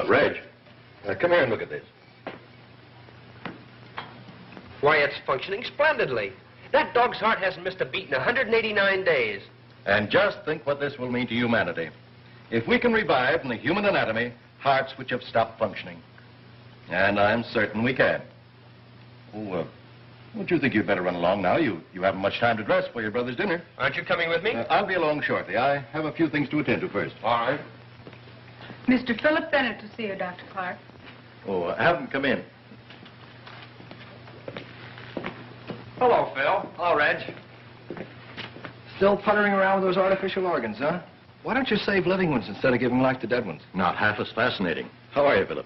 Reg, come here and look at this. Why, it's functioning splendidly. That dog's heart hasn't missed a beat in 189 days. And just think what this will mean to humanity. If we can revive in the human anatomy hearts which have stopped functioning. And I'm certain we can. Oh, don't you think you'd better run along now? You haven't much time to dress for your brother's dinner. Aren't you coming with me? I'll be along shortly. I have a few things to attend to first. All right. Mr. Philip Bennett to see you, Dr. Clarke. Oh, have him come in. Hello, Phil. Hello, Reg. Still puttering around with those artificial organs, huh? Why don't you save living ones instead of giving life to dead ones? Not half as fascinating. How are you, Phillip?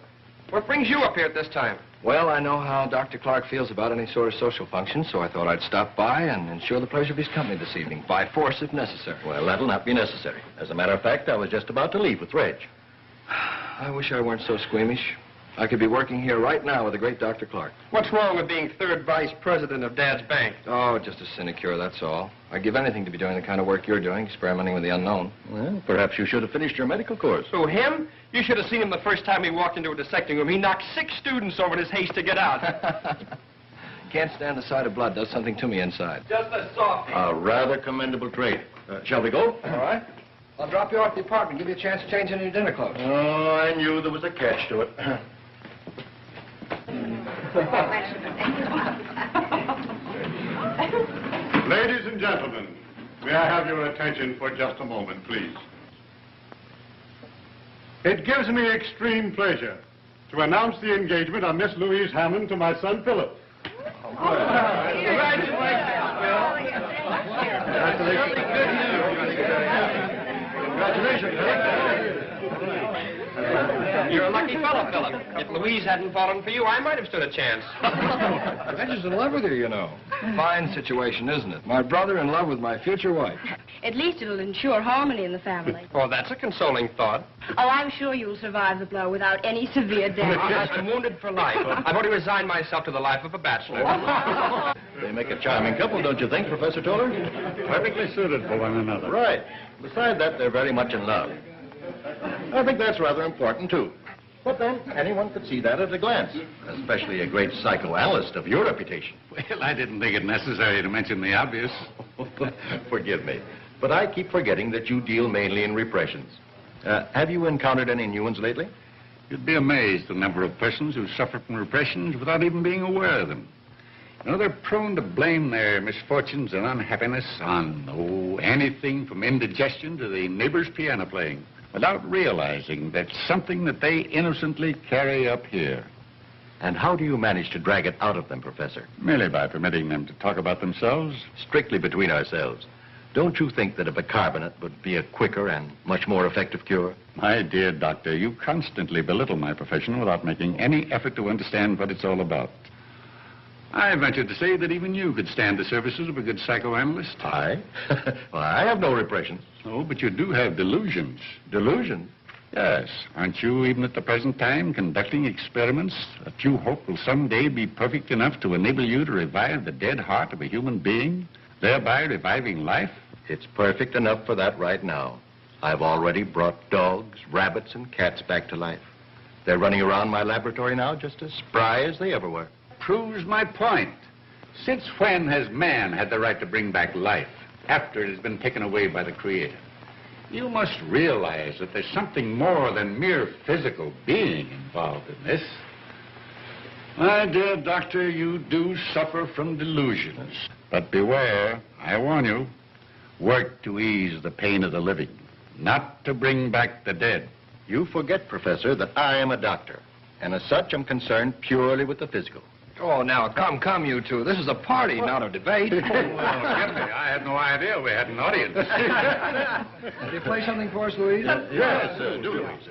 What brings you up here at this time? Well, I know how Dr. Clarke feels about any sort of social function, so I thought I'd stop by and ensure the pleasure of his company this evening, by force if necessary. Well, that'll not be necessary. As a matter of fact, I was just about to leave with Reg. I wish I weren't so squeamish. I could be working here right now with the great Dr. Clarke. What's wrong with being third vice president of Dad's bank? Oh, just a sinecure, that's all. I'd give anything to be doing the kind of work you're doing, experimenting with the unknown. Well, perhaps you should have finished your medical course. Who, him? You should have seen him the first time he walked into a dissecting room. He knocked 6 students over in his haste to get out. Can't stand the sight of blood. Does something to me inside. Just a softie. A rather commendable trait. Shall we go? All right. I'll drop you off at the apartment, give you a chance to change into your dinner clothes. Oh, I knew there was a catch to it. Ladies and gentlemen, may I have your attention for just a moment, please? It gives me extreme pleasure to announce the engagement of Miss Louise Hammond to my son, Phillip. Congratulations, Congratulations, Phillip. You're a lucky fellow, Philip. If Louise hadn't fallen for you, I might have stood a chance. Reggie's in love with you, you know. Fine situation, isn't it? My brother in love with my future wife. At least it'll ensure harmony in the family. Oh, that's a consoling thought. Oh, I'm sure you'll survive the blow without any severe damage. I'm wounded for life. I've already resigned myself to the life of a bachelor. They make a charming couple, don't you think, Professor Toller? Perfectly suited for one another. Right. Besides that, they're very much in love. I think that's rather important, too. But then, anyone could see that at a glance, especially a great psychoanalyst of your reputation. Well, I didn't think it necessary to mention the obvious. Forgive me, but I keep forgetting that you deal mainly in repressions. Have you encountered any new ones lately? You'd be amazed at the number of persons who suffer from repressions without even being aware of them. You know, they're prone to blame their misfortunes and unhappiness on, anything from indigestion to the neighbor's piano playing, without realizing that's something that they innocently carry up here. And how do you manage to drag it out of them, Professor? Merely by permitting them to talk about themselves. Strictly between ourselves. Don't you think that a bicarbonate would be a quicker and much more effective cure? My dear doctor, you constantly belittle my profession without making any effort to understand what it's all about. I venture to say that even you could stand the services of a good psychoanalyst. I? Well, I have no repressions. Oh, but you do have delusions. Delusion? Yes. Aren't you, even at the present time, conducting experiments that you hope will someday be perfect enough to enable you to revive the dead heart of a human being, thereby reviving life? It's perfect enough for that right now. I've already brought dogs, rabbits, and cats back to life. They're running around my laboratory now just as spry as they ever were. Proves my point. Since when has man had the right to bring back life after it has been taken away by the Creator? You must realize that there's something more than mere physical being involved in this. My dear doctor, you do suffer from delusions. But beware, I warn you, work to ease the pain of the living, not to bring back the dead. You forget, Professor, that I am a doctor, and as such I'm concerned purely with the physical. Oh, now, come, you two. This is a party, not a debate. Well, forgive me. I had no idea we had an audience. Will you play something for us, Louise? Yes, do, Louise.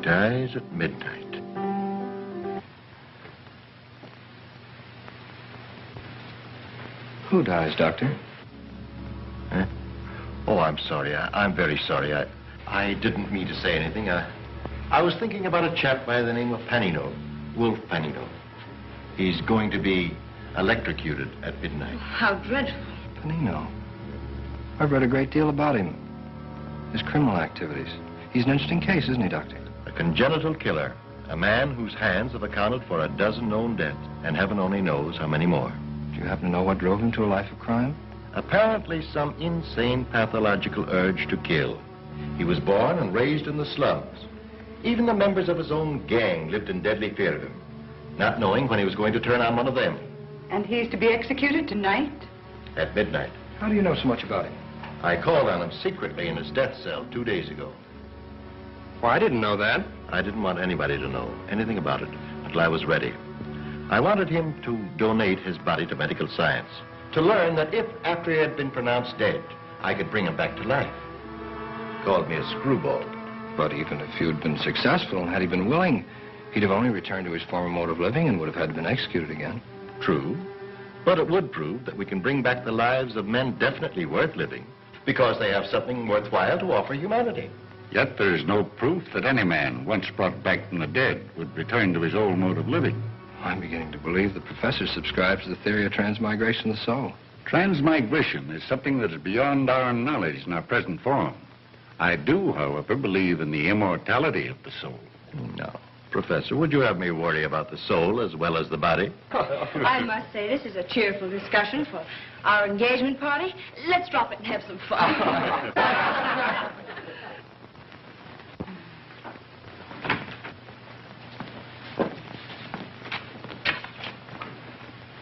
Dies at midnight. Who dies, Doctor? Huh? Oh, I'm sorry. I'm very sorry. I didn't mean to say anything. I was thinking about a chap by the name of Panino, Wolf Panino. He's going to be electrocuted at midnight. How dreadful. Panino. I've read a great deal about him. His criminal activities. He's an interesting case, isn't he, Doctor? A congenital killer. A man whose hands have accounted for a dozen known deaths, and heaven only knows how many more. Do you happen to know what drove him to a life of crime? Apparently some insane pathological urge to kill. He was born and raised in the slums. Even the members of his own gang lived in deadly fear of him, not knowing when he was going to turn on one of them. And he's to be executed tonight? At midnight. How do you know so much about him? I called on him secretly in his death cell 2 days ago. Well, I didn't know that. I didn't want anybody to know anything about it until I was ready. I wanted him to donate his body to medical science, to learn that if, after he had been pronounced dead, I could bring him back to life. He called me a screwball. But even if you'd been successful and had he been willing, he'd have only returned to his former mode of living and would have had to been executed again. True, but it would prove that we can bring back the lives of men definitely worth living because they have something worthwhile to offer humanity. Yet there is no proof that any man, once brought back from the dead, would return to his old mode of living. I'm beginning to believe the professor subscribes to the theory of transmigration of the soul. Transmigration is something that is beyond our knowledge in our present form. I do, however, believe in the immortality of the soul. No. Professor, would you have me worry about the soul as well as the body? I must say, this is a cheerful discussion for our engagement party. Let's drop it and have some fun.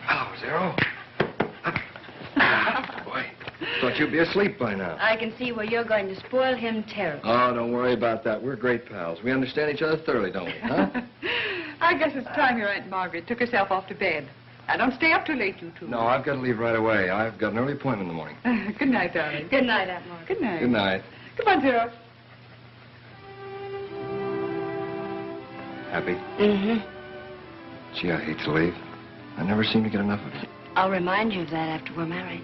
Hello, Zero. Boy, thought you'd be asleep by now. I can see where you're going to spoil him terribly. Oh, don't worry about that. We're great pals. We understand each other thoroughly, don't we, huh? I guess it's time your Aunt Margaret took herself off to bed. Now, don't stay up too late, you two. No, I've got to leave right away. I've got an early appointment in the morning. Good night, darling. Good night, Aunt Margaret. Good night. Good night. Come on, Zero. Happy? Mm-hmm. Gee, I hate to leave. I never seem to get enough of it. I'll remind you of that after we're married.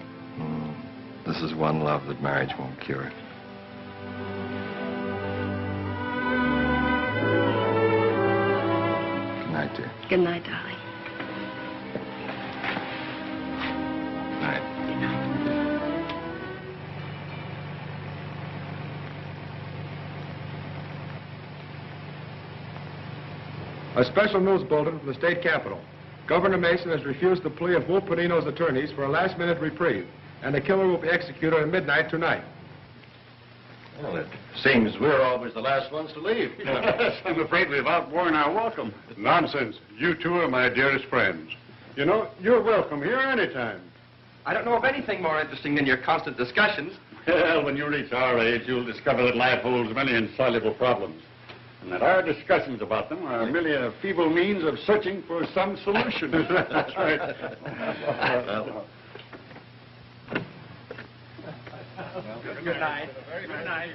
This is one love that marriage won't cure. Good night, dear. Good night, darling. Night. Good night. A special news bulletin from the state capitol. Governor Mason has refused the plea of Wolf Panino's attorneys for a last-minute reprieve, and the killer will be executed at midnight tonight. Well, it seems we're always the last ones to leave. Yes, I'm afraid we've outworn our welcome. Nonsense. You two are my dearest friends. You know, you're welcome here anytime. I don't know of anything more interesting than your constant discussions. Well, when you reach our age, you'll discover that life holds many insoluble problems, and that our discussions about them are merely a feeble means of searching for some solution. That's right. Good night. Good night.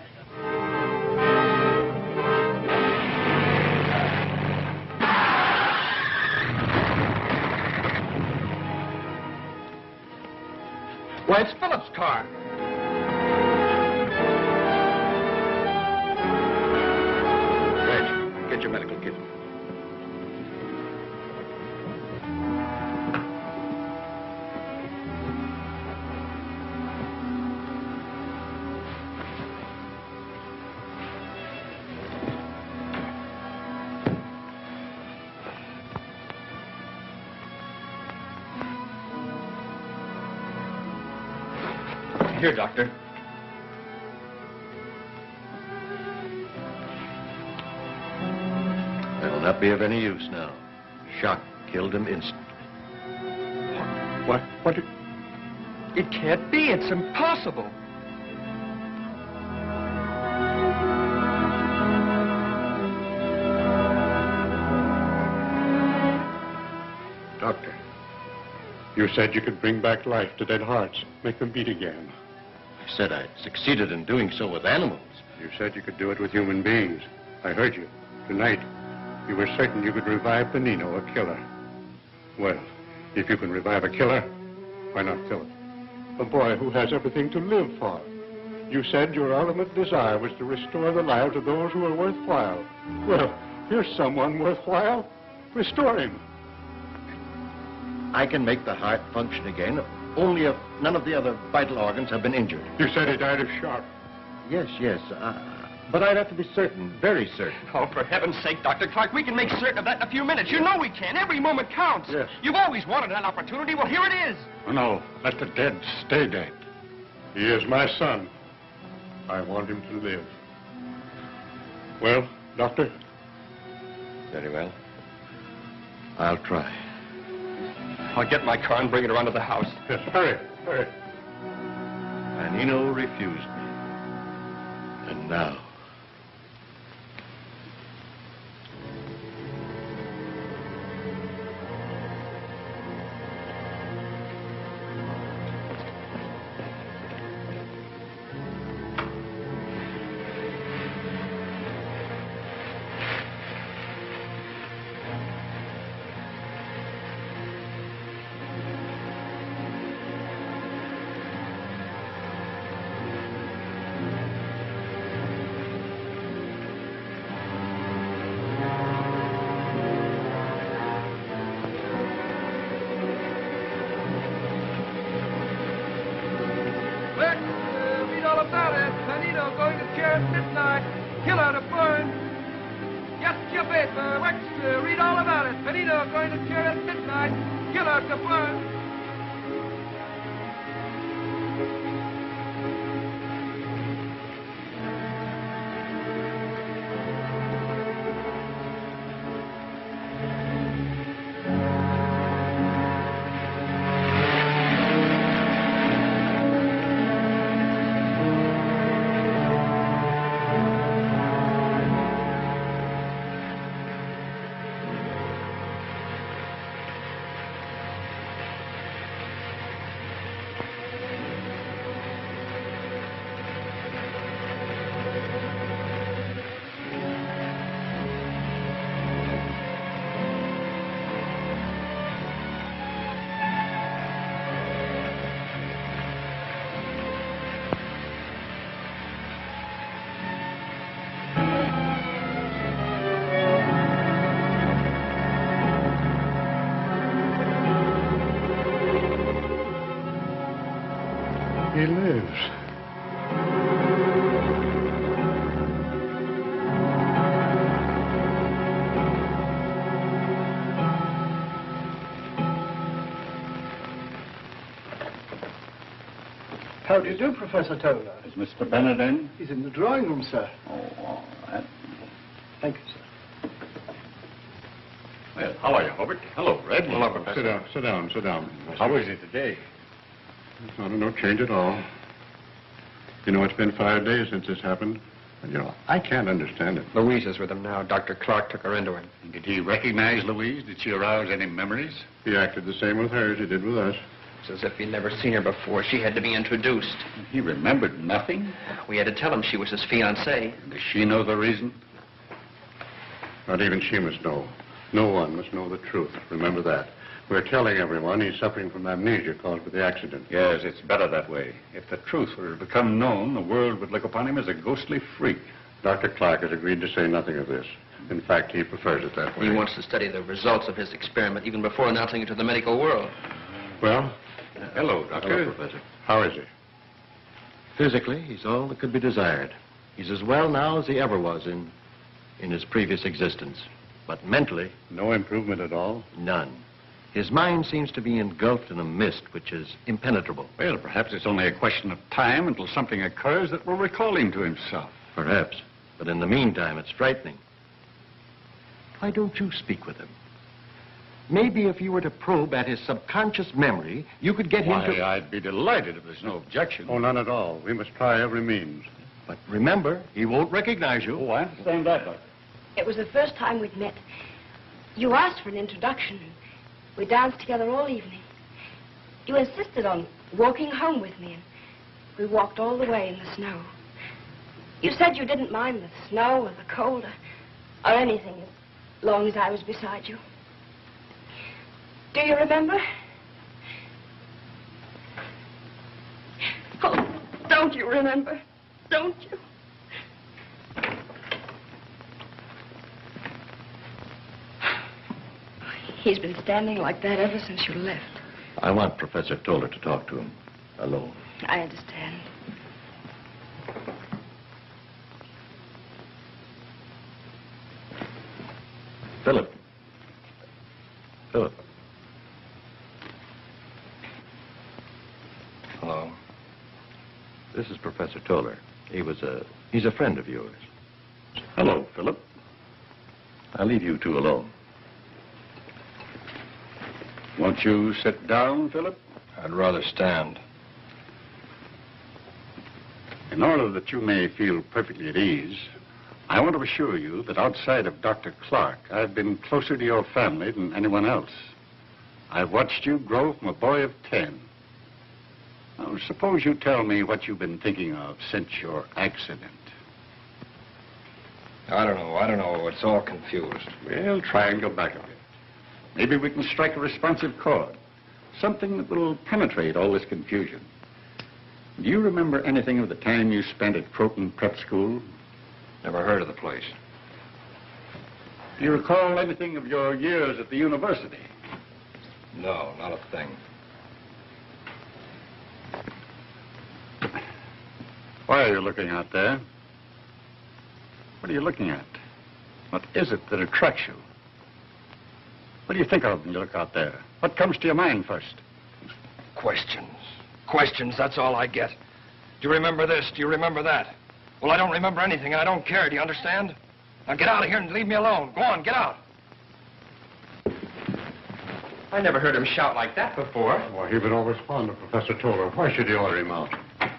Why, it's Phillips' car. Reg, get your medical kit. Here, Doctor. That'll not be of any use now. Shock killed him instantly. What? It can't be. It's impossible. Doctor, you said you could bring back life to dead hearts, make them beat again. I said I'd succeeded in doing so with animals. You said you could do it with human beings. I heard you. Tonight, you were certain you could revive Panino, a killer. Well, if you can revive a killer, why not Phillip? A boy who has everything to live for. You said your ultimate desire was to restore the lives of those who are worthwhile. Well, here's someone worthwhile. Restore him. I can make the heart function again, only if none of the other vital organs have been injured. You said he died of shock. Yes, yes. But I'd have to be certain, very certain. Oh, for heaven's sake, Dr. Clarke, we can make certain of that in a few minutes. You know we can. Every moment counts. Yes. You've always wanted an opportunity. Well, here it is. Oh, no, let the dead stay dead. He is my son. I want him to live. Well, Doctor? Very well. I'll try. I'll get my car and bring it around to the house. Yes, hurry, hurry. Panino refused me. And now... Read all about it. Panino going to chair at midnight. Killer to burn. Yes, your paper. Rex, read all about it. Panino going to chair at midnight. Killer to burn. He lives. How do you do, Professor Toner? Is Mr. Bennett in? He's in the drawing room, sir. Oh, all right. Thank you, sir. Well, how are you, Hobart? Hello, Red. Hello, Professor. Sit down. How is he today? It's not no change at all. You know, it's been 5 days since this happened. And, you know, I can't understand it. Louise is with him now. Dr. Clarke took her into him. Did he recognize Louise? Did she arouse any memories? He acted the same with her as he did with us. It's as if he'd never seen her before. She had to be introduced. He remembered nothing? We had to tell him she was his fiancée. Does she know the reason? Not even she must know. No one must know the truth. Remember that. We're telling everyone he's suffering from amnesia caused by the accident. Yes, it's better that way. If the truth were to become known, the world would look upon him as a ghostly freak. Dr. Clarke has agreed to say nothing of this. In fact, he prefers it that way. He wants to study the results of his experiment even before announcing it to the medical world. Well? Hello, Doctor. Hello, Professor. How is he? Physically, he's all that could be desired. He's as well now as he ever was in his previous existence. But mentally, No improvement at all? none. His mind seems to be engulfed in a mist which is impenetrable. Well, perhaps it's only a question of time until something occurs that will recall him to himself. Perhaps. But in the meantime, it's frightening. Why don't you speak with him? Maybe if you were to probe at his subconscious memory, you could get him Why, to... I'd be delighted if there's no objection. Oh, none at all. We must try every means. But remember, he won't recognize you. Oh, I understand that, Doctor. It was the first time we'd met. You asked for an introduction. We danced together all evening. You insisted on walking home with me, and we walked all the way in the snow. You said you didn't mind the snow or the cold or anything as long as I was beside you. Do you remember? Oh, don't you remember? Don't you? He's been standing like that ever since you left. I want Professor Toller to talk to him alone. I understand. Philip. Philip. Hello. This is Professor Toller. He's a friend of yours. Hello, Philip. I'll leave you two alone. Won't you sit down, Philip? I'd rather stand. In order that you may feel perfectly at ease, I want to assure you that outside of Dr. Clarke, I've been closer to your family than anyone else. I've watched you grow from a boy of 10. Now, suppose you tell me what you've been thinking of since your accident. I don't know. It's all confused. Well, try and go back a bit. Maybe we can strike a responsive chord. Something that will penetrate all this confusion. Do you remember anything of the time you spent at Croton Prep School? Never heard of the place. Do you recall anything of your years at the university? No, not a thing. Why are you looking out there? What are you looking at? What is it that attracts you? What do you think of when you look out there? What comes to your mind first? Questions. Questions, that's all I get. Do you remember this? Do you remember that? Well, I don't remember anything, and I don't care. Do you understand? Now get out of here and leave me alone. Go on, get out. I never heard him shout like that before. Why, he'd been always fond of Professor Toller. Why should you order him out? I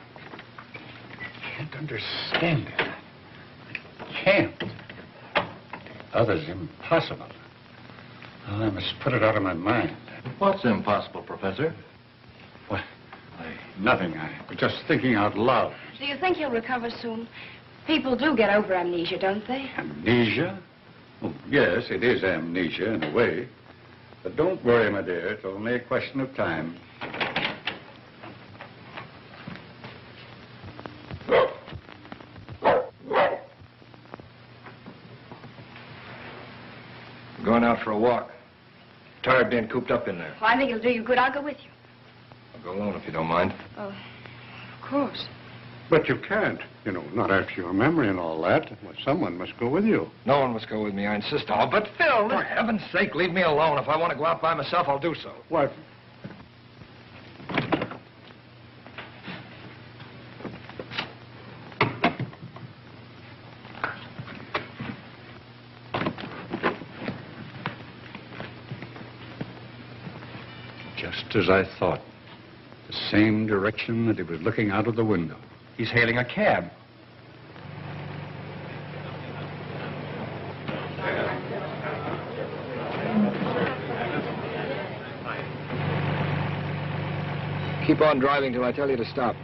can't understand it. I can't. The other's impossible. Well, I must put it out of my mind. What's impossible, Professor? What? Nothing. I was just thinking out loud. Do you think he'll recover soon? People do get over amnesia, don't they? Amnesia? Oh, yes, it is amnesia in a way. But don't worry, my dear. It's only a question of time. I'm going out for a walk. Tired being cooped up in there. Well, I think it'll do you good. I'll go with you. I'll go alone if you don't mind. Oh, of course. But you can't. You know, not after your memory and all that. Well, someone must go with you. No one must go with me, I insist on it. But, Phil, for heaven's sake, leave me alone. If I want to go out by myself, I'll do so. What? Just as I thought. The same direction that he was looking out of the window. He's hailing a cab. Keep on driving till I tell you to stop.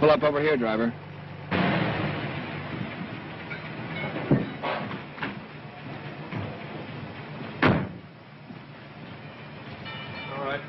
Pull up over here, driver. All right.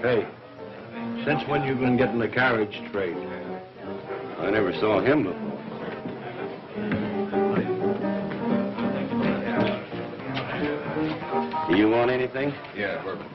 Hey, since when you been getting the carriage straight? I never saw him before. Do you want anything? Yeah, bourbon.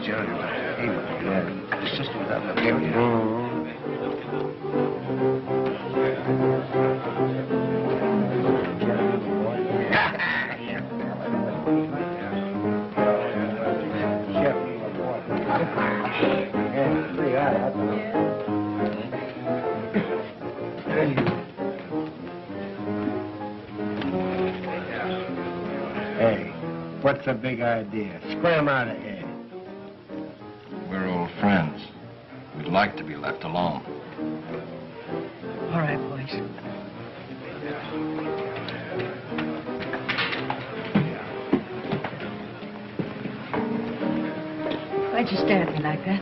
John, hey, my sister was out in the area. the big idea? Scram out of here. We're old friends. We'd like to be left alone. All right, boys. Why'd you stare at me like that?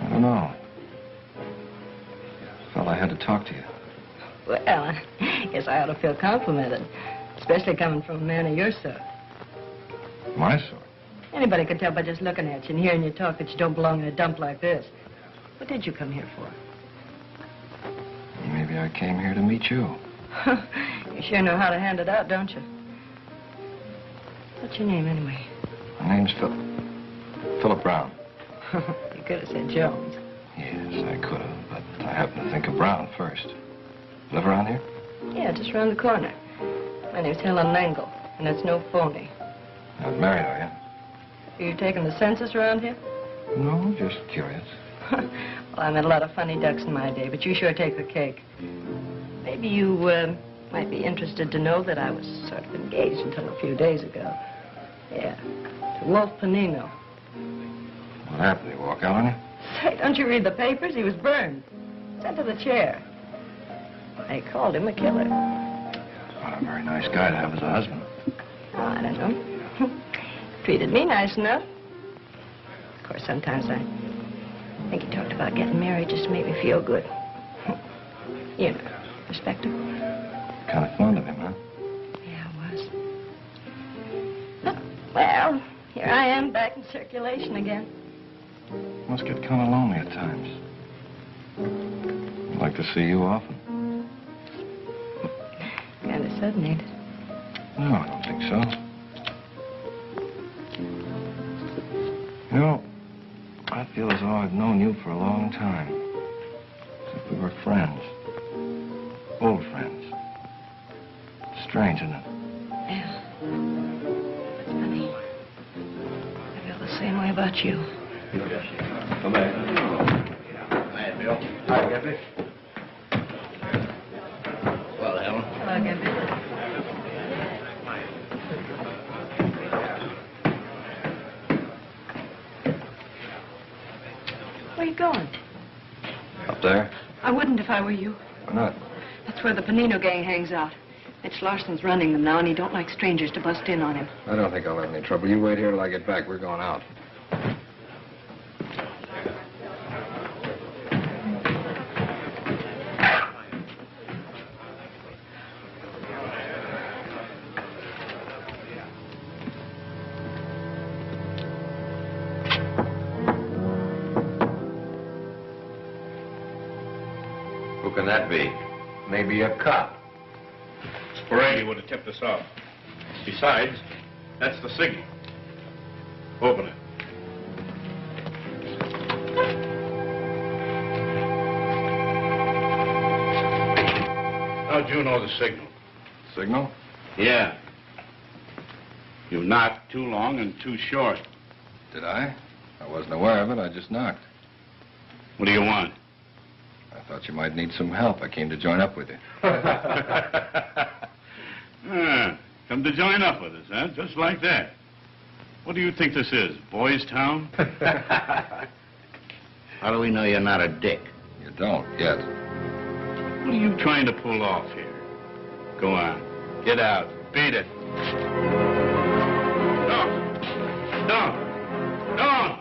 I don't know. Felt I had to talk to you. Well, I guess I ought to feel complimented, especially coming from a man of your sort. My sort? Anybody could tell by just looking at you and hearing you talk that you don't belong in a dump like this. What did you come here for? Maybe I came here to meet you. You sure know how to hand it out, don't you? What's your name, anyway? My name's Philip Brown. You could have said Jones. Yes, I could have, but I happened to think of Brown first. Live around here? Yeah, just around the corner. My name's Helen Langle, and it's no phony. Not married, are you? Are you taking the census around here? No, just curious. Well, I met a lot of funny ducks in my day, but you sure take the cake. Maybe you might be interested to know that I was sort of engaged until a few days ago. Yeah, to Wolf Panino. What happened? Did he walk out on you? Say, don't you read the papers? He was burned. Sent to the chair. They called him a killer. What a very nice guy to have as a husband. Oh, I don't know. Treated me nice enough. Of course, sometimes I think he talked about getting married just to make me feel good. You know, respect him. Kind of fond of him, huh? Yeah, I was. But, well, here I am back in circulation again. Must get kind of lonely at times. I'd like to see you often. Kind of sudden, ain't it? No, I don't think so. You know, I feel as though I've known you for a long time. As if we were friends. Old friends. Strange, isn't it? Yeah. That's funny. I feel the same way about you. Come back. Hi, Bill. Hi, Gippy. Well, Helen. Hello, Gippy. Where are you going? Up there? I wouldn't if I were you. Why not? That's where the Panino gang hangs out. Mitch Larson's running them now, and he don't like strangers to bust in on him. I don't think I'll have any trouble. You wait here till I get back. We're going out. Who can that be? Maybe a cop. Sporady would have tipped us off. Besides, that's the signal. Open it. How'd you know the signal? Signal? Yeah. You knocked too long and too short. Did I? I wasn't aware of it. I just knocked. What do you want? I thought you might need some help. I came to join up with you. Come to join up with us, huh? Just like that. What do you think this is, Boys Town? How do we know you're not a dick? You don't yet. What are you trying to pull off here? Go on. Get out. Beat it. Don't. Don't. Don't.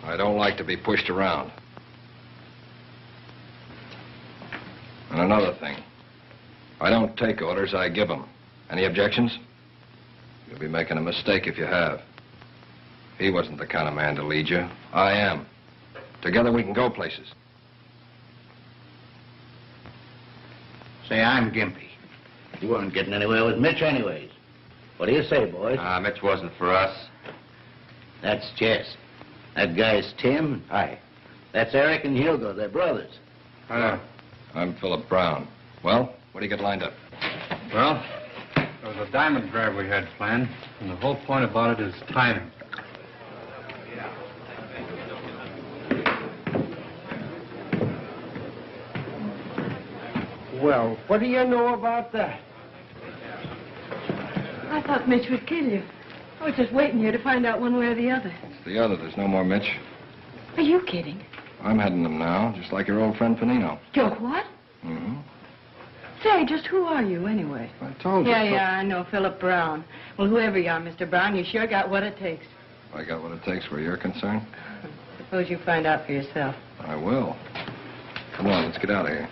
I don't like to be pushed around. And another thing. I don't take orders, I give them. Any objections? You'll be making a mistake if you have. He wasn't the kind of man to lead you. I am. Together we can go places. Say, I'm Gimpy. You weren't getting anywhere with Mitch anyways. What do you say, boys? Mitch wasn't for us. That's Jess. That guy's Tim. Hi. That's Eric and Hugo. They're brothers. Hello. I'm Philip Brown. Well, what do you get lined up? Well, there was a diamond grab we had planned, and the whole point about it is timing. Well, what do you know about that? I thought Mitch would kill you. I was just waiting here to find out one way or the other. It's the other. There's no more Mitch. Are you kidding? I'm heading them now, just like your old friend Panino. You're what? Mm-hmm. Say, just who are you, anyway? I told you. Yeah, I know, Philip Brown. Well, whoever you are, Mr. Brown, you sure got what it takes. I got what it takes where you're concerned. Suppose you find out for yourself. I will. Come on, let's get out of here.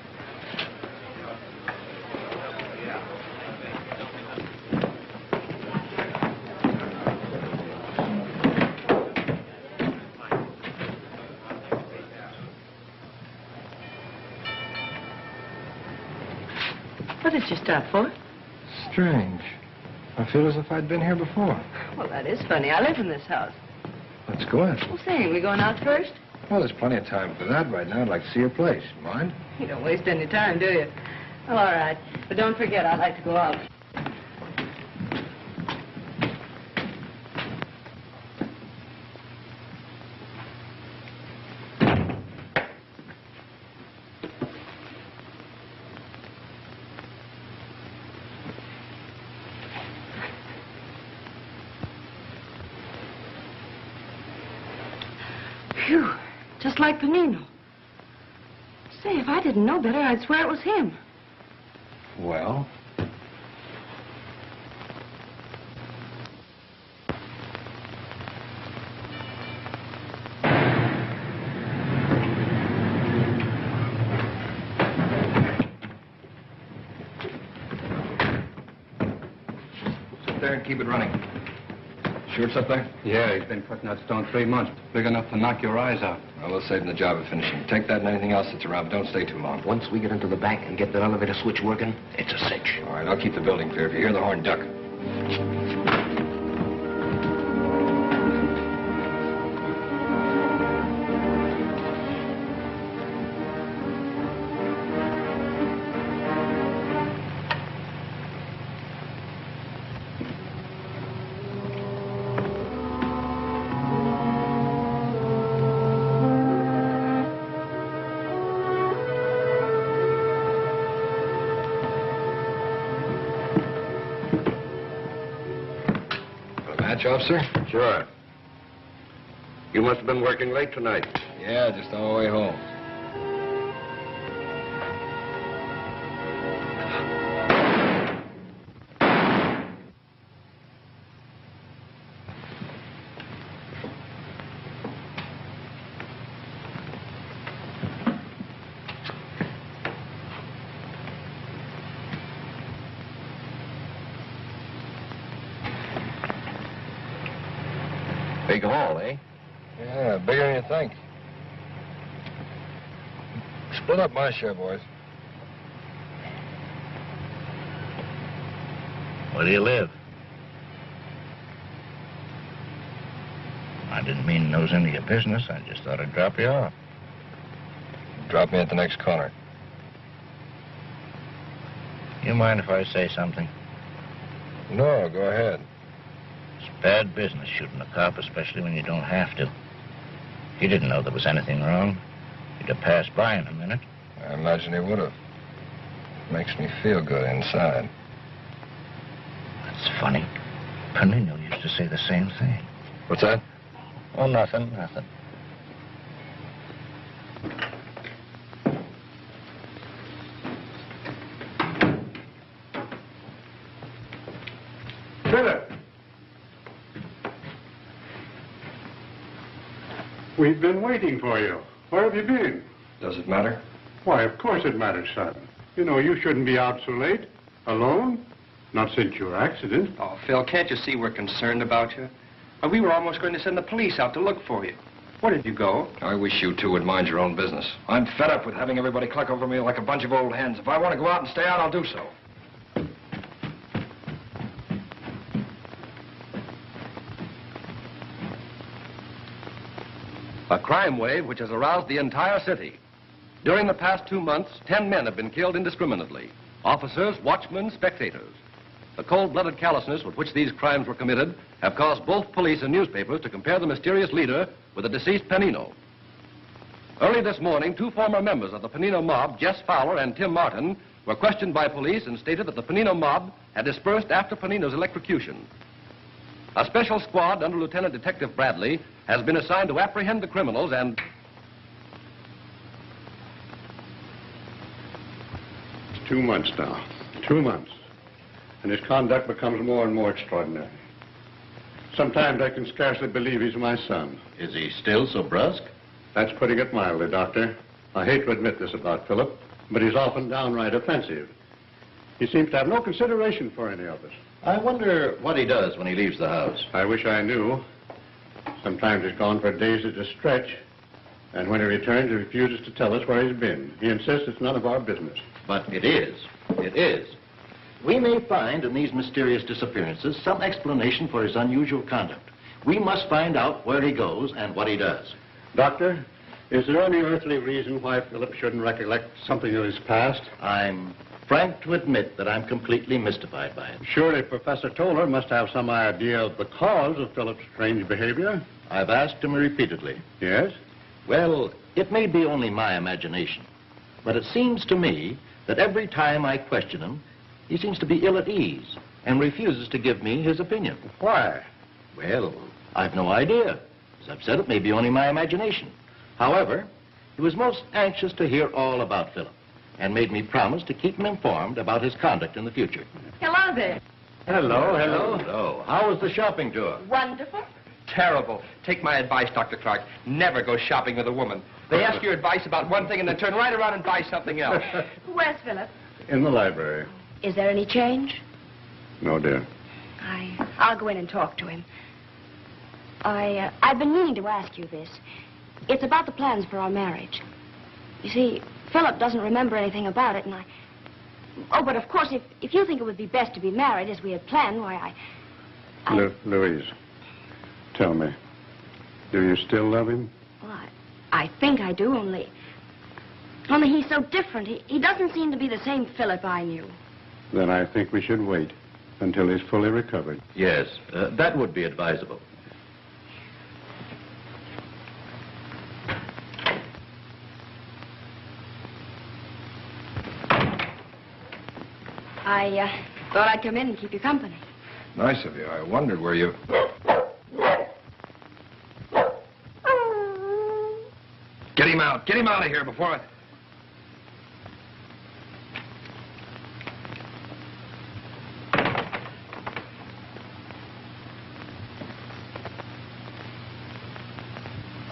What did you stop for? Strange. I feel as if I'd been here before. Well, that is funny. I live in this house. Let's go in. Well, say, we going out first? Well, there's plenty of time for that right now. I'd like to see your place. Mind? You don't waste any time, do you? Well, all right. But don't forget, I'd like to go out. Phew, just like Panino. Say, if I didn't know better, I'd swear it was him. Well? Sit there and keep it running. Sure it's up there? Yeah, he's been cutting that stone 3 months. Big enough to knock your eyes out. Well, we'll save him the job of finishing. Take that and anything else that's around, but don't stay too long. Once we get into the back and get that elevator switch working, it's a cinch. All right, I'll keep the building clear. If you hear the horn, duck. Match, officer? Sure. You must have been working late tonight. Yeah, just on the way home. Big haul, eh? Yeah, bigger than you think. Split up my share, boys. Where do you live? I didn't mean to nose into your business. I just thought I'd drop you off. Drop me at the next corner. You mind if I say something? No, go ahead. It's bad business shooting a cop, especially when you don't have to. He didn't know there was anything wrong. He'd have passed by in a minute. I imagine he would have. Makes me feel good inside. That's funny. Panino used to say the same thing. What's that? Oh, nothing, nothing. Philip! We've been waiting for you. Where have you been? Does it matter? Why, of course it matters, son. You know, you shouldn't be out so late. Alone? Not since your accident. Oh, Phil, can't you see we're concerned about you? We were almost going to send the police out to look for you. Where did you go? I wish you two would mind your own business. I'm fed up with having everybody cluck over me like a bunch of old hens. If I want to go out and stay out, I'll do so. A crime wave which has aroused the entire city. During the past 2 months, 10 men have been killed indiscriminately. Officers, watchmen, spectators. The cold-blooded callousness with which these crimes were committed have caused both police and newspapers to compare the mysterious leader with the deceased Panino. Early this morning, 2 former members of the Panino mob, Jess Fowler and Tim Martin, were questioned by police and stated that the Panino mob had dispersed after Panino's electrocution. A special squad under Lieutenant Detective Bradley has been assigned to apprehend the criminals and... It's 2 months now. 2 months. And his conduct becomes more and more extraordinary. Sometimes I can scarcely believe he's my son. Is he still so brusque? That's putting it mildly, Doctor. I hate to admit this about Philip, but he's often downright offensive. He seems to have no consideration for any of us. I wonder what he does when he leaves the house. I wish I knew. Sometimes he's gone for days at a stretch, and when he returns, he refuses to tell us where he's been. He insists it's none of our business. But it is. It is. We may find in these mysterious disappearances some explanation for his unusual conduct. We must find out where he goes and what he does. Doctor, is there any earthly reason why Philip shouldn't recollect something of his past? I'm frank to admit that I'm completely mystified by it. Surely Professor Toller must have some idea of the cause of Philip's strange behavior. I've asked him repeatedly. Yes? Well, it may be only my imagination, but it seems to me that every time I question him, he seems to be ill at ease and refuses to give me his opinion. Why? Well, I've no idea. As I've said, it may be only my imagination. However, he was most anxious to hear all about Philip and made me promise to keep him informed about his conduct in the future. Hello there. Hello, hello. Hello. How was the shopping tour? Wonderful. Terrible. Take my advice, Dr. Clarke. Never go shopping with a woman. They ask your advice about one thing and then turn right around and buy something else. Where's Philip? In the library. Is there any change? No, dear. I'll go in and talk to him. I've been meaning to ask you this. It's about the plans for our marriage. You see, Philip doesn't remember anything about it, and Oh, but of course, if you think it would be best to be married as we had planned, why, Louise, tell me, do you still love him? Well, I think I do, only he's so different. He doesn't seem to be the same Philip I knew. Then I think we should wait until he's fully recovered. Yes, that would be advisable. I thought I'd come in and keep you company. Nice of you. I wondered where you... Get him out. Get him out of here before I...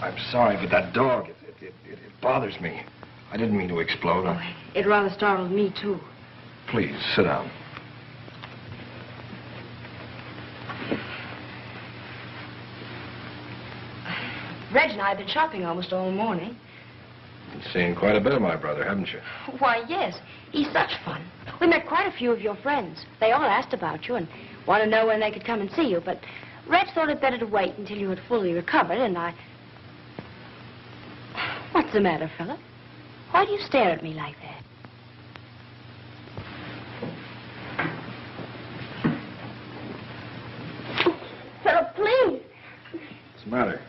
I'm sorry, but that dog, it bothers me. I didn't mean to explode. It rather startled me, too. Please, sit down. Reg and I have been shopping almost all morning. You've seen quite a bit of my brother, haven't you? Why, yes. He's such fun. We met quite a few of your friends. They all asked about you and wanted to know when they could come and see you, but Reg thought it better to wait until you had fully recovered, and I... What's the matter, Philip? Why do you stare at me like that? Philip, please. What's the matter?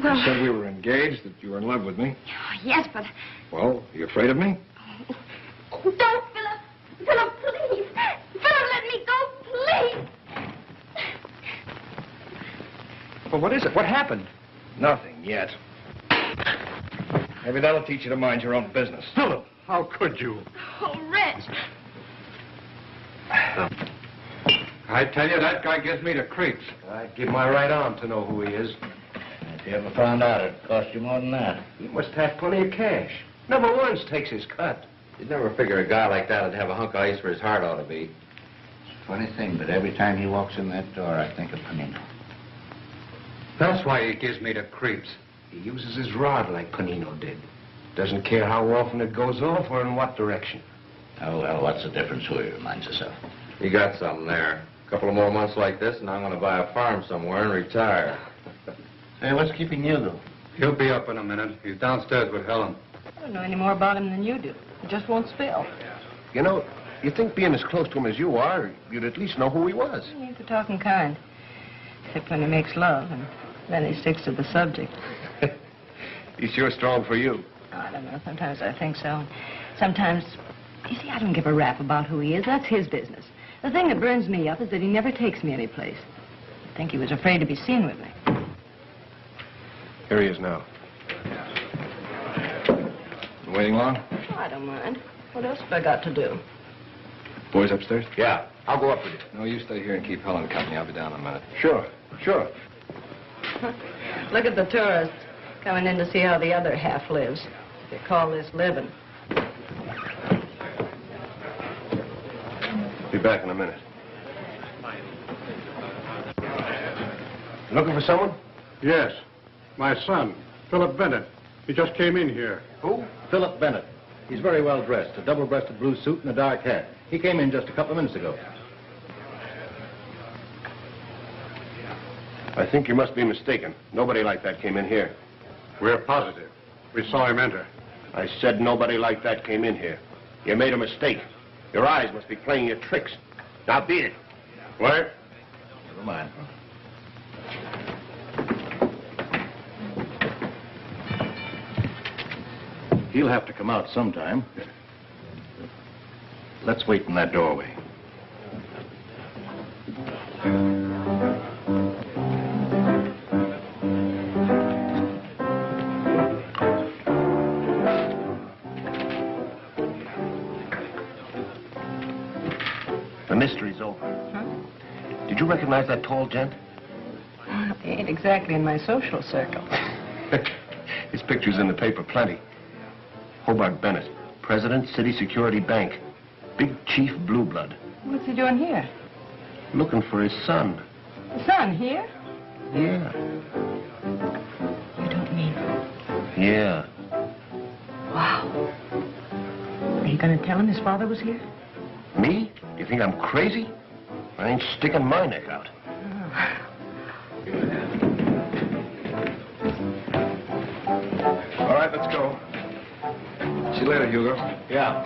Well, You said we were engaged, that you were in love with me. yes, but... Well, are you afraid of me? Don't, Philip. Philip, please. Philip, let me go, please. Well, what is it? What happened? Nothing yet. Maybe that'll teach you to mind your own business. Philip, how could you? Oh, Reg. I tell you, that guy gives me the creeps. I'd give my right arm to know who he is. If you ever found out, it'd cost you more than that. He must have plenty of cash. Number one's takes his cut. You'd never figure a guy like that would have a hunk of ice where his heart ought to be. It's a funny thing, but every time he walks in that door, I think of Panino. That's why he gives me the creeps. He uses his rod like Panino did. Doesn't care how often it goes off or in what direction. Oh, well, what's the difference who he reminds us of? You got something there. A couple of more months like this, and I'm going to buy a farm somewhere and retire. Hey, what's keeping you, though? He'll be up in a minute. He's downstairs with Helen. I don't know any more about him than you do. He just won't spill. You know, you'd think being as close to him as you are, you'd at least know who he was. He's the talking kind. Except when he makes love, and then he sticks to the subject. He's sure strong for you. I don't know. Sometimes I think so. Sometimes You see, I don't give a rap about who he is. That's his business. The thing that burns me up is that he never takes me anyplace. I think he was afraid to be seen with me. Here he is now. You waiting long? Oh, I don't mind. What else have I got to do? Boys upstairs? Yeah, I'll go up with you. No, you stay here and keep Helen company. I'll be down in a minute. Sure, sure. Look at the tourists coming in to see how the other half lives. If you call this living. Be back in a minute. Looking for someone? Yes. My son, Philip Bennett. He just came in here. Who? Philip Bennett. He's very well dressed, a double-breasted blue suit and a dark hat. He came in just a couple of minutes ago. I think you must be mistaken. Nobody like that came in here. We're positive. We saw him enter. I said nobody like that came in here. You made a mistake. Your eyes must be playing you tricks. Now beat it. What? Never mind. He'll have to come out sometime. Let's wait in that doorway. The mystery's over. Huh? Did you recognize that tall gent? Well, he ain't exactly in my social circle. His picture's in the paper plenty. Hobart Bennett, President, City Security Bank. Big Chief Blue Blood. What's he doing here? Looking for his son. The son here? Yeah. You don't mean... Yeah. Wow. Are you going to tell him his father was here? Me? You think I'm crazy? I ain't sticking my neck out. All right, let's go. See you later, Hugo. Yeah.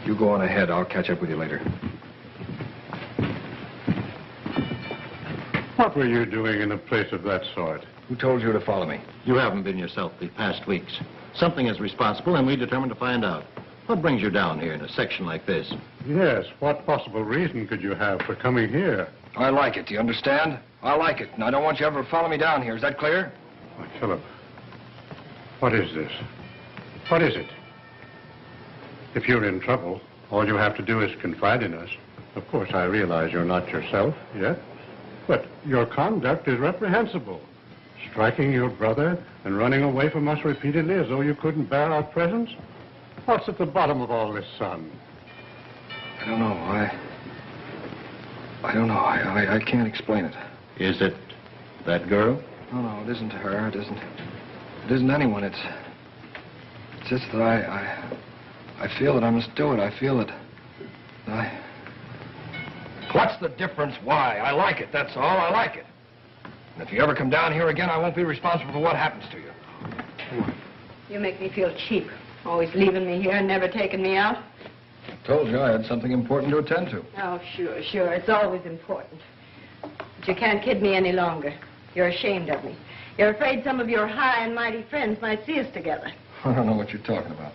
You go on ahead. I'll catch up with you later. What were you doing in a place of that sort? Who told you to follow me? You haven't been yourself the past weeks. Something is responsible, and we determined to find out. What brings you down here in a section like this? Yes, what possible reason could you have for coming here? I like it, do you understand? I like it, and I don't want you ever to follow me down here. Is that clear? Why, Philip, what is this? What is it? If you're in trouble, all you have to do is confide in us. Of course, I realize you're not yourself yet, but your conduct is reprehensible. Striking your brother and running away from us repeatedly as though you couldn't bear our presence? What's at the bottom of all this, son? I don't know. I don't know. I can't explain it. Is it that girl? No, it isn't her. It isn't anyone. It's just that I feel that I must do it. I feel it. What's the difference? Why? I like it, that's all. I like it. And if you ever come down here again, I won't be responsible for what happens to you. You make me feel cheap. Always leaving me here and never taking me out. I told you I had something important to attend to. Oh, sure. It's always important. But you can't kid me any longer. You're ashamed of me. You're afraid some of your high and mighty friends might see us together. I don't know what you're talking about.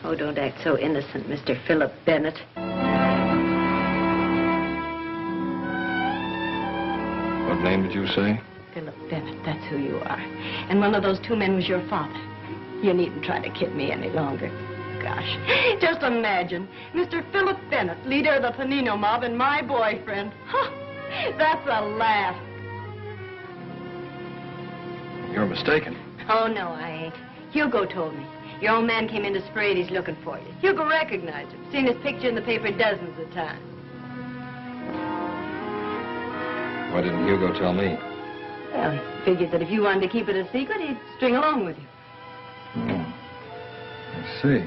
Oh, don't act so innocent, Mr. Philip Bennett. What name did you say? Philip Bennett, that's who you are. And one of those two men was your father. You needn't try to kid me any longer. Gosh, just imagine, Mr. Philip Bennett, leader of the Panino mob, and my boyfriend. Huh, that's a laugh. You're mistaken. Oh, no, I ain't. Hugo told me. Your old man came in to spray and he's looking for you. Hugo recognized him. Seen his picture in the paper dozens of times. Why didn't Hugo tell me? Well, he figured that if you wanted to keep it a secret, he'd string along with you. see.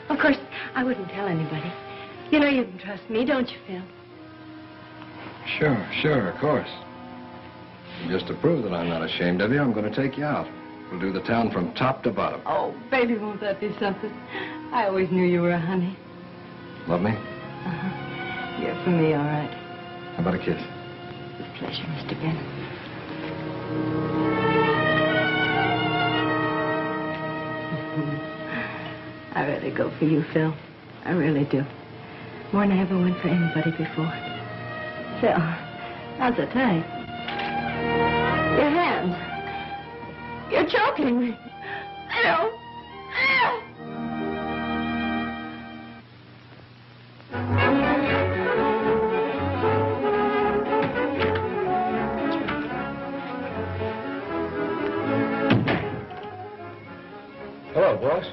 Of course, I wouldn't tell anybody. You know you can trust me, don't you, Phil? Sure, of course. And just to prove that I'm not ashamed of you, I'm going to take you out. We'll do the town from top to bottom. Oh, baby, won't that be something? I always knew you were a honey. Love me? Uh-huh. You're for me, all right. How about a kiss? With pleasure, Mr. Bennett. I really go for you, Phil. I really do. More than I ever went for anybody before. Phil, how's it taste? Your hands. You're choking me. Phil. Hello, boss.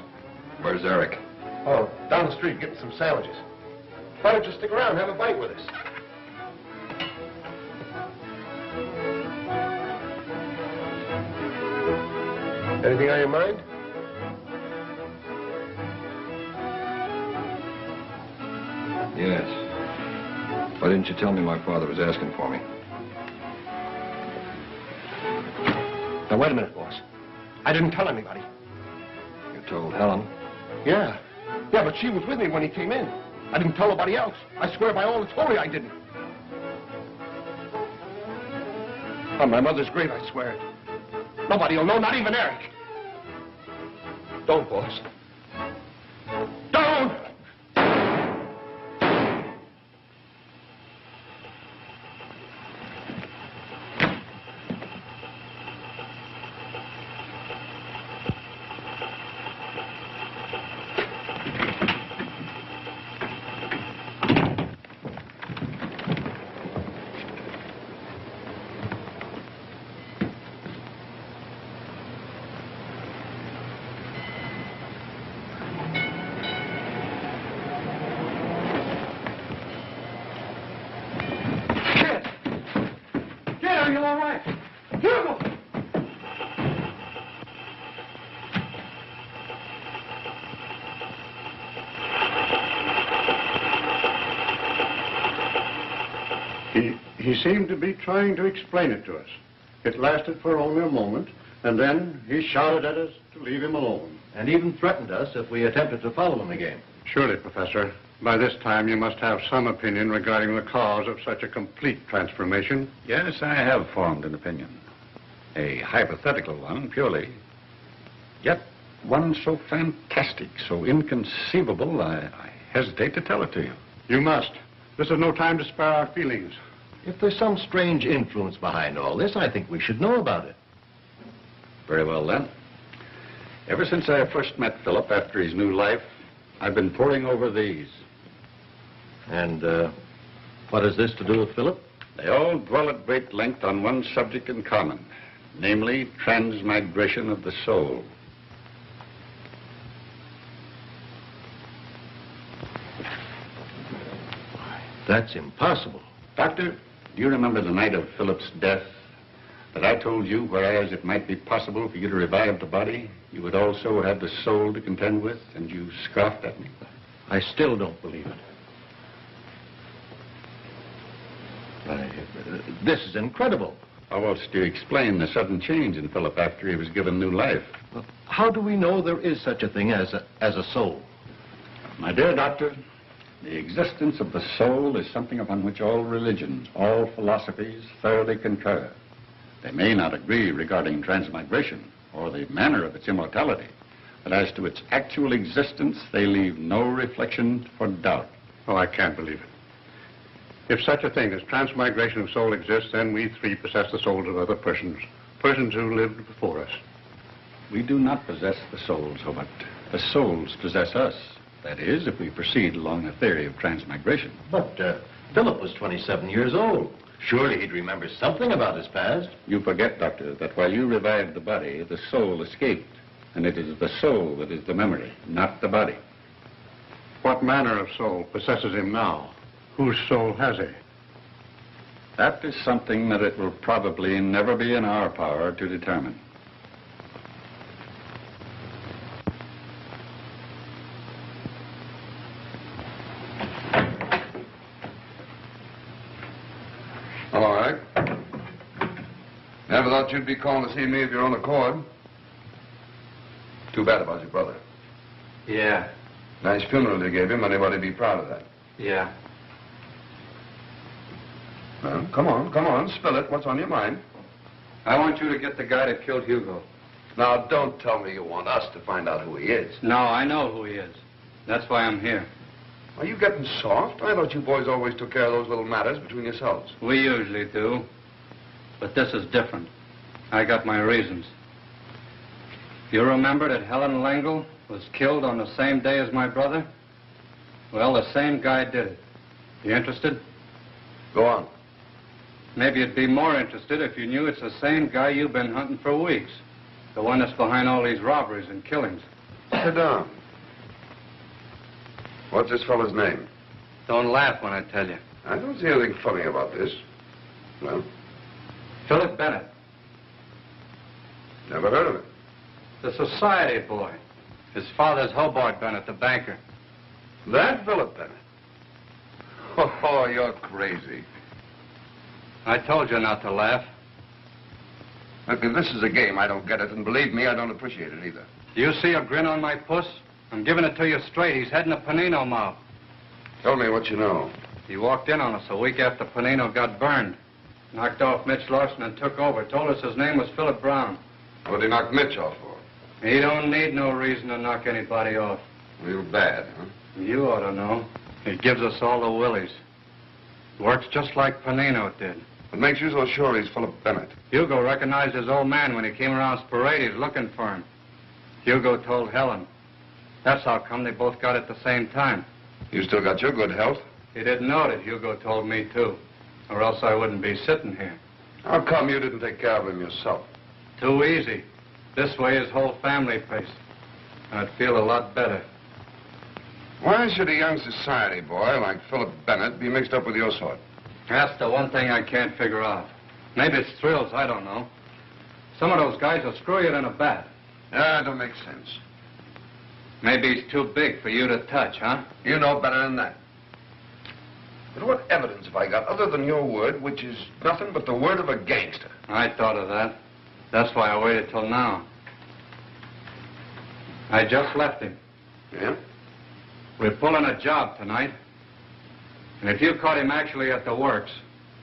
Where's Eric? Oh, down the street getting some sandwiches. Why don't you stick around and have a bite with us? Anything on your mind? Yes. Why didn't you tell me my father was asking for me? Now, wait a minute, boss. I didn't tell anybody. You told Helen? Yeah, but she was with me when he came in. I didn't tell nobody else. I swear by all that's holy I didn't. On my mother's grave, I swear it. Nobody'll know, not even Eric. Don't, boss. Don't! Are you all right? Hugo! He seemed to be trying to explain it to us. It lasted for only a moment, and then he shouted at us to leave him alone. And even threatened us if we attempted to follow him again. Surely, Professor, by this time you must have some opinion regarding the cause of such a complete transformation. Yes, I have formed an opinion. A hypothetical one, purely. Yet one so fantastic, so inconceivable, I hesitate to tell it to you. You must. This is no time to spare our feelings. If there's some strange influence behind all this, I think we should know about it. Very well, then. Ever since I first met Philip after his new life, I've been poring over these. And what has this to do with Philip? They all dwell at great length on one subject in common, namely transmigration of the soul. That's impossible. Doctor, do you remember the night of Phillip's death? That I told you, whereas it might be possible for you to revive the body, you would also have the soul to contend with, and you scoffed at me? I still don't believe it. This is incredible. How else do you explain the sudden change in Philip after he was given new life? Well, how do we know there is such a thing as a soul? My dear doctor, the existence of the soul is something upon which all religions, all philosophies thoroughly concur. They may not agree regarding transmigration or the manner of its immortality, but as to its actual existence, they leave no reflection for doubt. Oh, I can't believe it. If such a thing as transmigration of soul exists, then we three possess the souls of other persons, persons who lived before us. We do not possess the souls, but the souls possess us. That is, if we proceed along the theory of transmigration. But Philip was 27 years old. Surely he'd remember something about his past. You forget, Doctor, that while you revived the body, the soul escaped. And it is the soul that is the memory, not the body. What manner of soul possesses him now? Whose soul has he? That is something that it will probably never be in our power to determine. Never thought you'd be calling to see me of your own accord. Too bad about your brother. Yeah. Nice funeral you gave him. Anybody be proud of that? Yeah. Well, come on, spill it. What's on your mind? I want you to get the guy that killed Hugo. Now, don't tell me you want us to find out who he is. No, I know who he is. That's why I'm here. Are you getting soft? I thought you boys always took care of those little matters between yourselves. We usually do. But this is different. I got my reasons. You remember that Helen Langle was killed on the same day as my brother? Well, the same guy did it. You interested? Go on. Maybe you'd be more interested if you knew it's the same guy you've been hunting for weeks. The one that's behind all these robberies and killings. Sit down. What's this fellow's name? Don't laugh when I tell you. I don't see anything funny about this. Well? Philip Bennett. Never heard of it. The society boy. His father's Hobart Bennett, the banker. That Philip Bennett? Oh, you're crazy. I told you not to laugh. Look, if this is a game, I don't get it, and believe me, I don't appreciate it either. Do you see a grin on my puss? I'm giving it to you straight. He's heading a Panino mob. Tell me what you know. He walked in on us a week after Panino got burned. Knocked off Mitch Larson and took over. Told us his name was Philip Brown. What did he knock Mitch off for? He don't need no reason to knock anybody off. Real bad, huh? You ought to know. He gives us all the willies. Works just like Panino did. What makes you so sure he's Philip Bennett? Hugo recognized his old man when he came around Sporades looking for him. Hugo told Helen. That's how come they both got it at the same time. You still got your good health? He didn't know it. Hugo told me, too. Or else I wouldn't be sitting here. How come you didn't take care of him yourself? Too easy. This way his whole family pays. I'd feel a lot better. Why should a young society boy like Philip Bennett be mixed up with your sort? That's the one thing I can't figure out. Maybe it's thrills, I don't know. Some of those guys will screw you in a bat. Yeah, it don't make sense. Maybe he's too big for you to touch, huh? You know better than that. But what evidence have I got other than your word, which is nothing but the word of a gangster? I thought of that. That's why I waited till now. I just left him. Yeah? We're pulling a job tonight. And if you caught him actually at the works,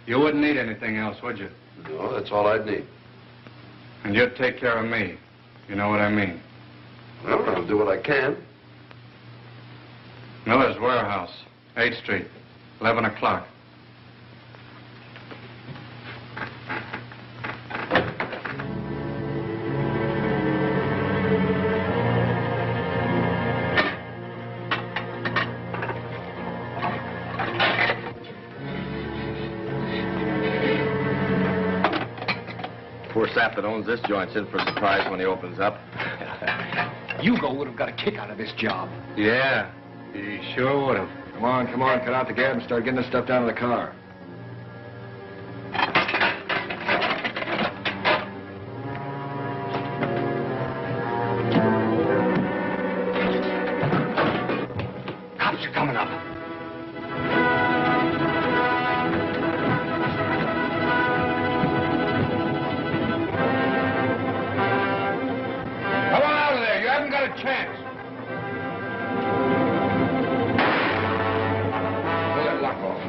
you wouldn't need anything else, would you? No, that's all I'd need. And you'd take care of me. You know what I mean? Well, I'll do what I can. Miller's Warehouse, 8th Street, 11 o'clock. Poor sap that owns this joint's in for a surprise when he opens up. Hugo would have got a kick out of this job. Yeah, he sure would have. Come on, cut out the gab and start getting this stuff down to the car. Cops are coming up. Chance. Pull that lock off.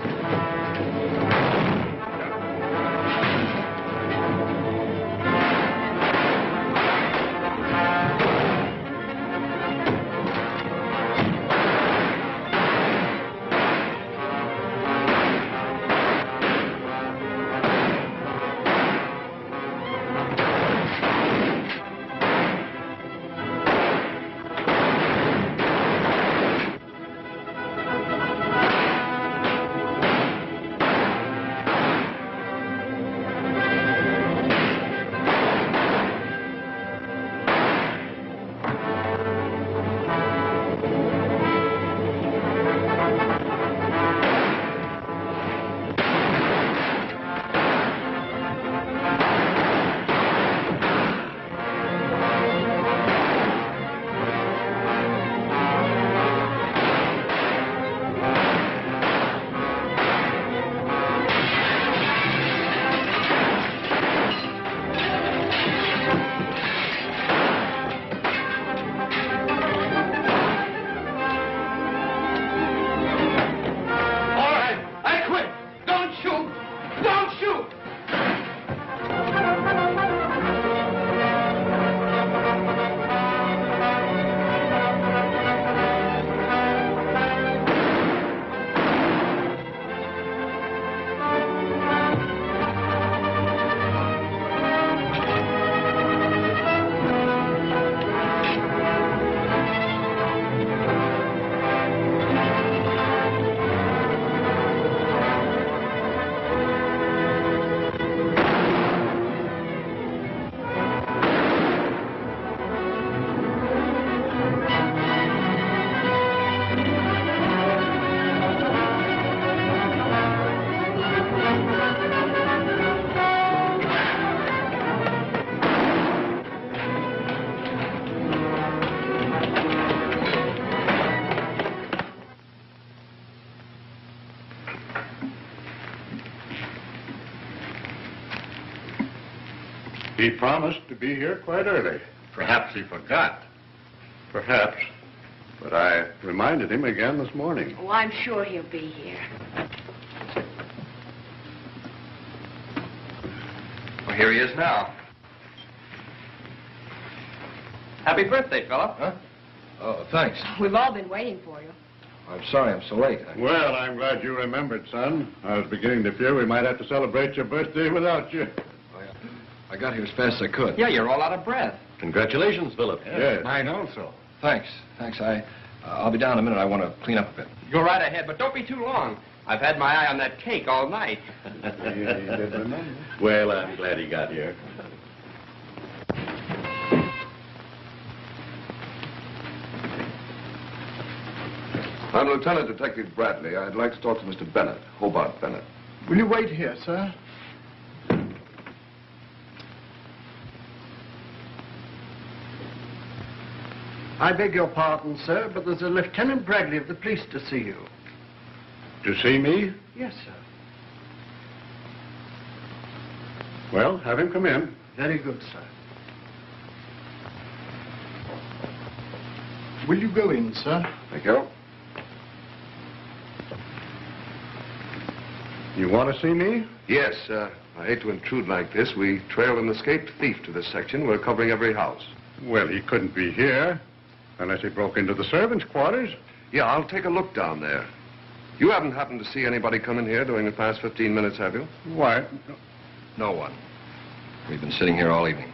He promised to be here quite early. Perhaps he forgot. Perhaps. But I reminded him again this morning. Oh, I'm sure he'll be here. Well, here he is now. Happy birthday, Phillip. Huh? Oh, thanks. We've all been waiting for you. I'm sorry I'm so late. Well, I'm glad you remembered, son. I was beginning to fear we might have to celebrate your birthday without you. I got here as fast as I could. Yeah, you're all out of breath. Congratulations, Philip. Yes. Mine also. Thanks. I'll be down in a minute. I want to clean up a bit. Go right ahead, but don't be too long. I've had my eye on that cake all night. Well, I'm glad he got here. I'm Lieutenant Detective Bradley. I'd like to talk to Mr. Bennett, Hobart Bennett. Will you wait here, sir? I beg your pardon, sir, but there's a Lieutenant Bradley of the police to see you. To see me? Yes, sir. Well, have him come in. Very good, sir. Will you go in, sir? Thank you. You want to see me? Yes, I hate to intrude like this. We trailed an escaped thief to this section. We're covering every house. Well, he couldn't be here unless he broke into the servants' quarters. Yeah, I'll take a look down there. You haven't happened to see anybody come in here during the past 15 minutes, have you? Why? No one. We've been sitting here all evening.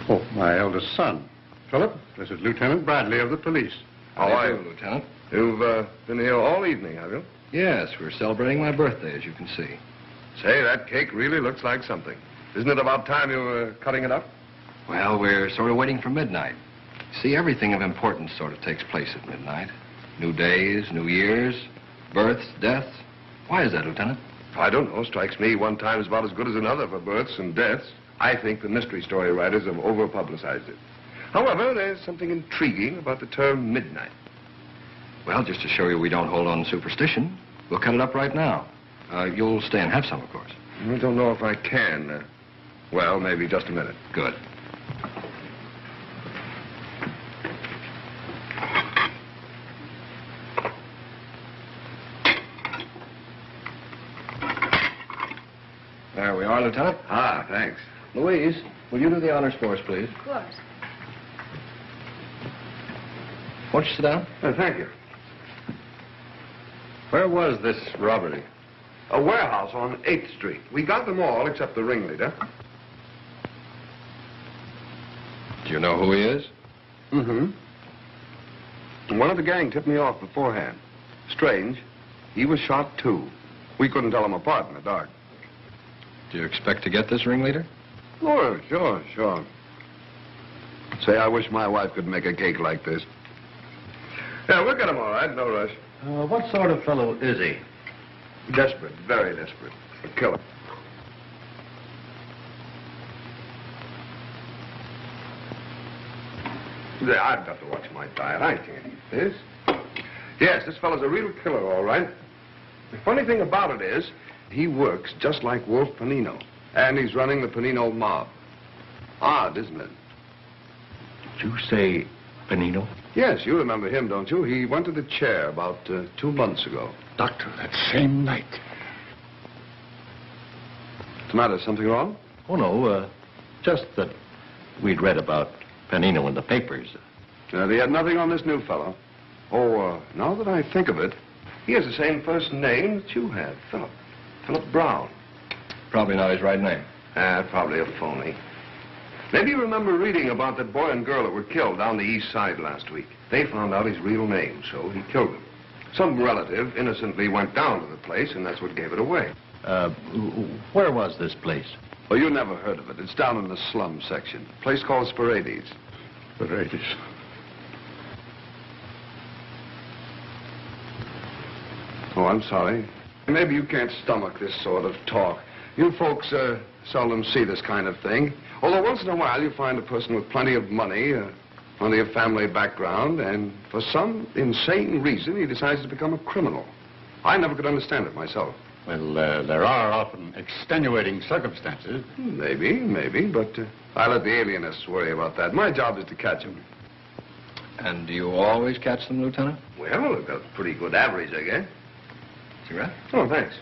Oh, my eldest son. Philip, this is Lieutenant Bradley of the police. How are you, Lieutenant? You've been here all evening, have you? Yes, we're celebrating my birthday, as you can see. Say, that cake really looks like something. Isn't it about time you were cutting it up? Well, we're sort of waiting for midnight. See, everything of importance sort of takes place at midnight. New days, new years, births, deaths. Why is that, Lieutenant? I don't know. Strikes me one time is about as good as another for births and deaths. I think the mystery story writers have over-publicized it. However, there's something intriguing about the term midnight. Well, just to show you we don't hold on to superstition, we'll cut it up right now. You'll stay and have some, of course. I don't know if I can. Well, maybe just a minute. Good. There we are, Lieutenant. Ah, thanks. Louise, will you do the honors for us, please? Of course. Won't you sit down? Thank you. Where was this robbery? A warehouse on 8th Street. We got them all except the ringleader. Do you know who he is? Mm-hmm. One of the gang tipped me off beforehand. Strange. He was shot, too. We couldn't tell them apart in the dark. Do you expect to get this ringleader? Oh, sure. Say, I wish my wife could make a cake like this. Yeah, we'll get him all right. No rush. What sort of fellow is he? Desperate. Very desperate. A killer. There, I've got to watch my diet. I can't eat this. Yes, this fellow's a real killer, all right. The funny thing about it is, he works just like Wolf Panino. And he's running the Panino mob. Odd, isn't it? Did you say Panino? Yes, you remember him, don't you? He went to the chair about 2 months ago. Doctor, that same night. What's the matter? Something wrong? Oh, no, just that we'd read about Panino in the papers. They had nothing on this new fellow. Oh, now that I think of it, he has the same first name that you had, Philip. Philip Brown. Probably not his right name. Probably a phony. Maybe you remember reading about that boy and girl that were killed down the east side last week. They found out his real name, so he killed them. Some relative innocently went down to the place, and that's what gave it away. Where was this place? Oh, you never heard of it. It's down in the slum section. A place called Sporades. Sporades. Oh, I'm sorry. Maybe you can't stomach this sort of talk. You folks seldom see this kind of thing. Although once in a while you find a person with plenty of money, plenty of family background, and for some insane reason he decides to become a criminal. I never could understand it myself. Well, there are often extenuating circumstances. Maybe, but I let the alienists worry about that. My job is to catch them. And do you always catch them, Lieutenant? Well, I've got a pretty good average, I guess. Cigarette? Oh, thanks.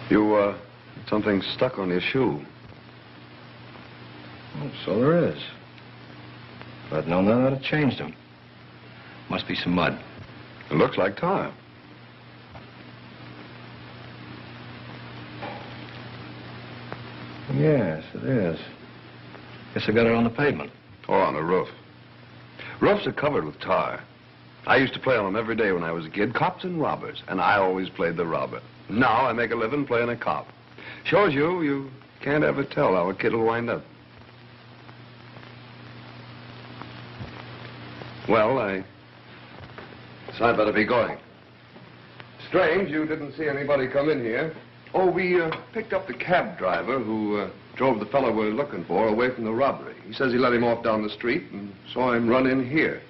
You, something stuck on your shoe. Oh, so there is. If I'd known that, I'd have changed them. Must be some mud. It looks like tar. Yes, it is. Guess I got it on the pavement. Or on the roof. Roofs are covered with tar. I used to play on them every day when I was a kid, cops and robbers, and I always played the robber. Now I make a living playing a cop. Shows you can't ever tell how a kid will wind up. Well, I better be going. Strange you didn't see anybody come in here. Oh, we picked up the cab driver who drove the fellow we're looking for away from the robbery. He says he let him off down the street and saw him run in here.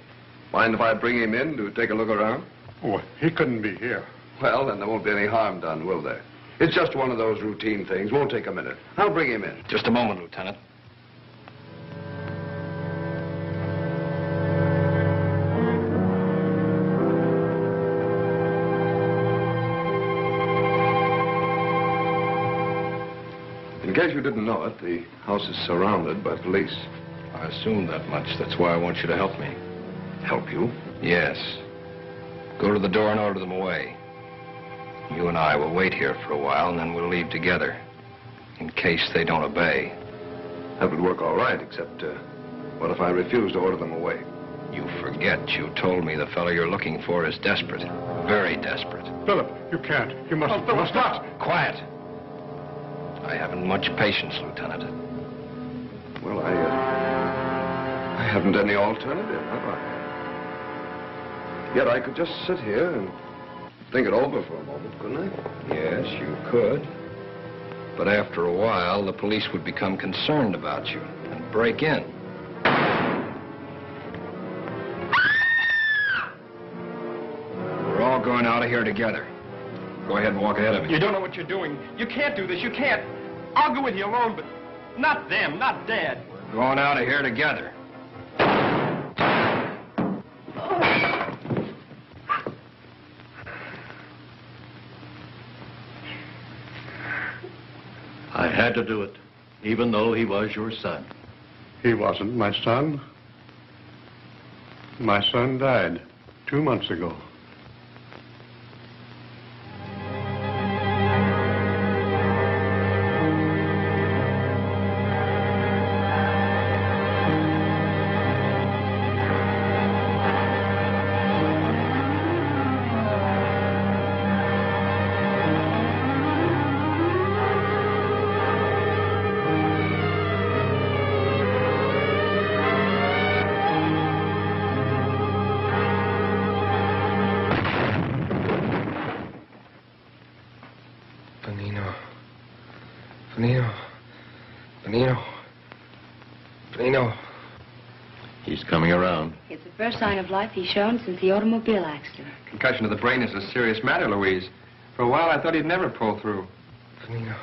Mind if I bring him in to take a look around? Oh, he couldn't be here. Well, then there won't be any harm done, will there? It's just one of those routine things. Won't take a minute. I'll bring him in. Just a moment, Lieutenant. In case you didn't know it, the house is surrounded by police. I assumed that much. That's why I want you to help me. Help you? Yes. Go to the door and order them away. You and I will wait here for a while, and then we'll leave together, in case they don't obey. That would work all right, except, what if I refuse to order them away? You forget you told me the fellow you're looking for is desperate. Very desperate. Philip, you can't. You must... Oh, Philip, stop! Quiet. I haven't much patience, Lieutenant. Well, I haven't any alternative, have I? Yet I could just sit here and think it over for a moment, couldn't I? Yes, you could. But after a while, the police would become concerned about you and break in. We're all going out of here together. Go ahead and walk ahead of me. You don't know what you're doing. You can't do this. You can't. I'll go with you alone, but not them, not Dad. We're going out of here together. I had to do it, even though he was your son. He wasn't my son. My son died 2 months ago. Panino. He's coming around. It's the first sign of life he's shown since the automobile accident. Concussion of the brain is a serious matter, Louise. For a while, I thought he'd never pull through. Panino.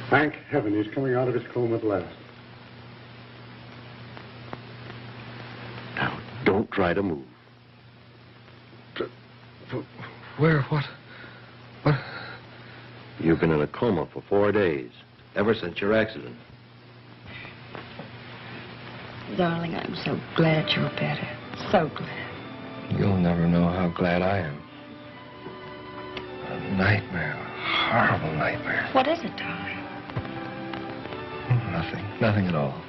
Thank heaven he's coming out of his coma at last. Now, don't try to move. Where? What? You've been in a coma for 4 days, ever since your accident. Darling, I'm so glad you're better. So glad. You'll never know how glad I am. A nightmare. A horrible nightmare. What is it, darling? Nothing at all.